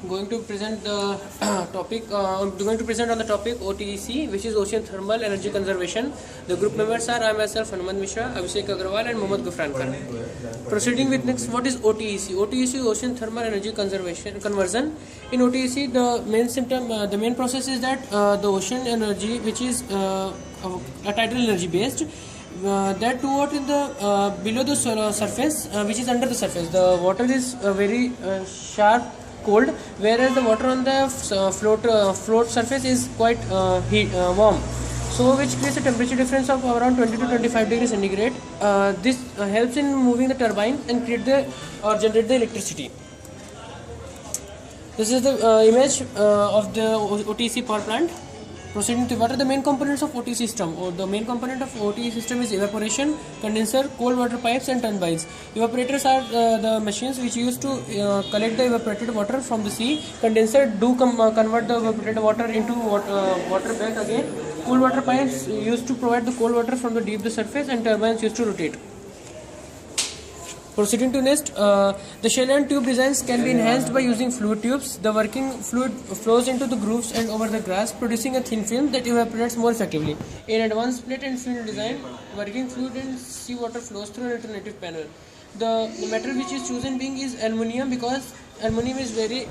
going to present the going to present on the topic OTEC, which is Ocean Thermal Energy Conservation. The group members are I myself, Hanuman Mishra, Abhishek Agrawal, and Mohammad Gufran Khan. Proceeding with next, what is OTEC? OTEC is Ocean Thermal Energy Conversion. In OTEC, the main process is that the ocean energy, which is a tidal energy based, that toward in the below the surface, which is under the surface, the water is very sharp cold, whereas the water on the float surface is quite warm, so which creates a temperature difference of around 20 to 25 degrees centigrade. This helps in moving the turbine and generate the electricity. This is the image of the OTEC power plant. Proceeding to, what are the main components of OTEC system? The main component of OTEC system is evaporation, condenser, cold water pipes, and turbines. Evaporators are the machines which used to collect the evaporated water from the sea. Condenser do convert the evaporated water into water back again. Cold water pipes used to provide the cold water from the deep the surface, and turbines used to rotate. Proceeding to next, the shell and tube designs can be enhanced by using fluid tubes. The working fluid flows into the grooves and over the grass, producing a thin film that evaporates more effectively. In advanced plate and film design, working fluid and seawater flows through an alternative panel. The metal which is chosen being is aluminium, because aluminium is very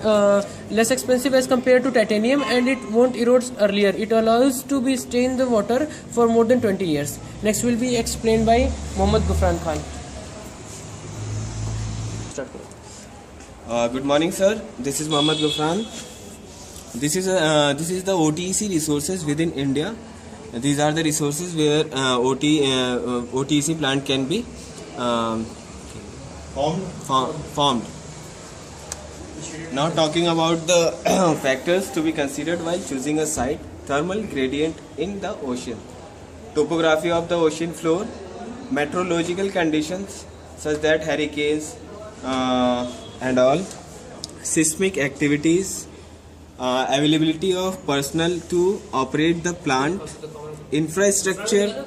less expensive as compared to titanium, and it won't erode earlier. It allows to be stay in the water for more than 20 years. Next will be explained by Mohammad Gufran Khan. Good morning, sir. This is Mohammad Gufran. This is the OTEC resources within India. These are the resources where OTEC plant can be formed. Now talking about the factors to be considered while choosing a site: thermal gradient in the ocean, topography of the ocean floor, meteorological conditions such that hurricanes and all, seismic activities, availability of personnel to operate the plant, infrastructure,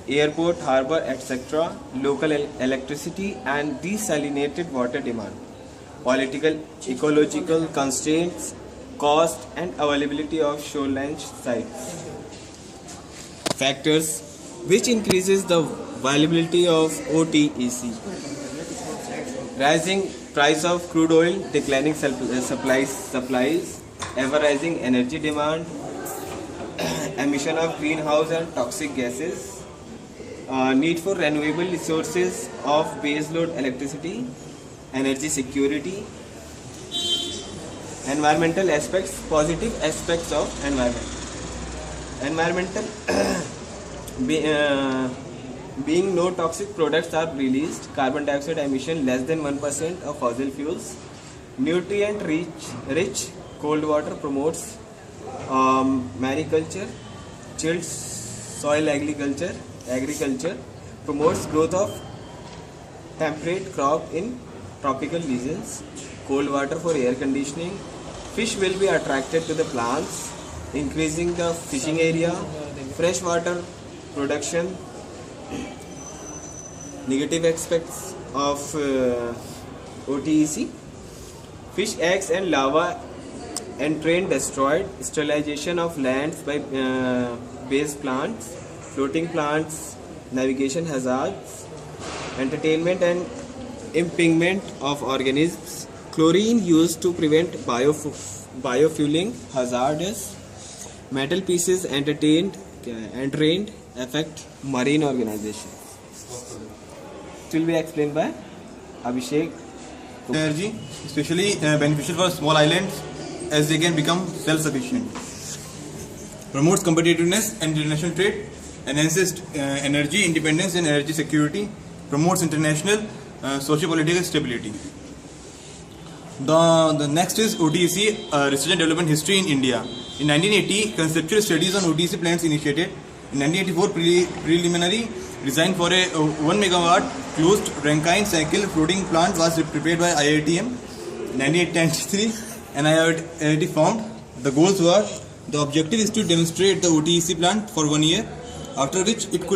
airport, harbour, etc., local electricity and desalinated water demand, political, ecological constraints, cost and availability of shoreline sites. Factors which increases the viability of OTEC: rising price of crude oil, declining supplies, ever rising energy demand, emission of greenhouse and toxic gases, need for renewable resources of baseload electricity, energy security, environmental aspects, positive aspects of environmental being no toxic products are released, carbon dioxide emission less than 1% of fossil fuels, nutrient rich cold water promotes mariculture, chilled soil agriculture promotes growth of temperate crop in tropical regions, cold water for air conditioning, fish will be attracted to the plants, increasing the fishing area, freshwater production. Negative aspects of OTEC: fish eggs and larvae entrained destroyed, sterilization of lands by base plants, floating plants, navigation hazards, entertainment and impingement of organisms, chlorine used to prevent biofueling hazardous, metal pieces entrained affect marine organizations. It will be explained by Abhishek. Energy, especially beneficial for small islands as they can become self-sufficient. Promotes competitiveness and international trade, enhances energy independence and energy security, promotes international socio-political stability. The next is OTEC, research and development history in India. In 1980, conceptual studies on OTEC plants initiated. In 1984, preliminary design for a 1 megawatt closed Rankine cycle floating plant was prepared by IITM. In 1993, NIIT formed. The goals were: the objective is to demonstrate the OTEC plant for 1 year, after which it could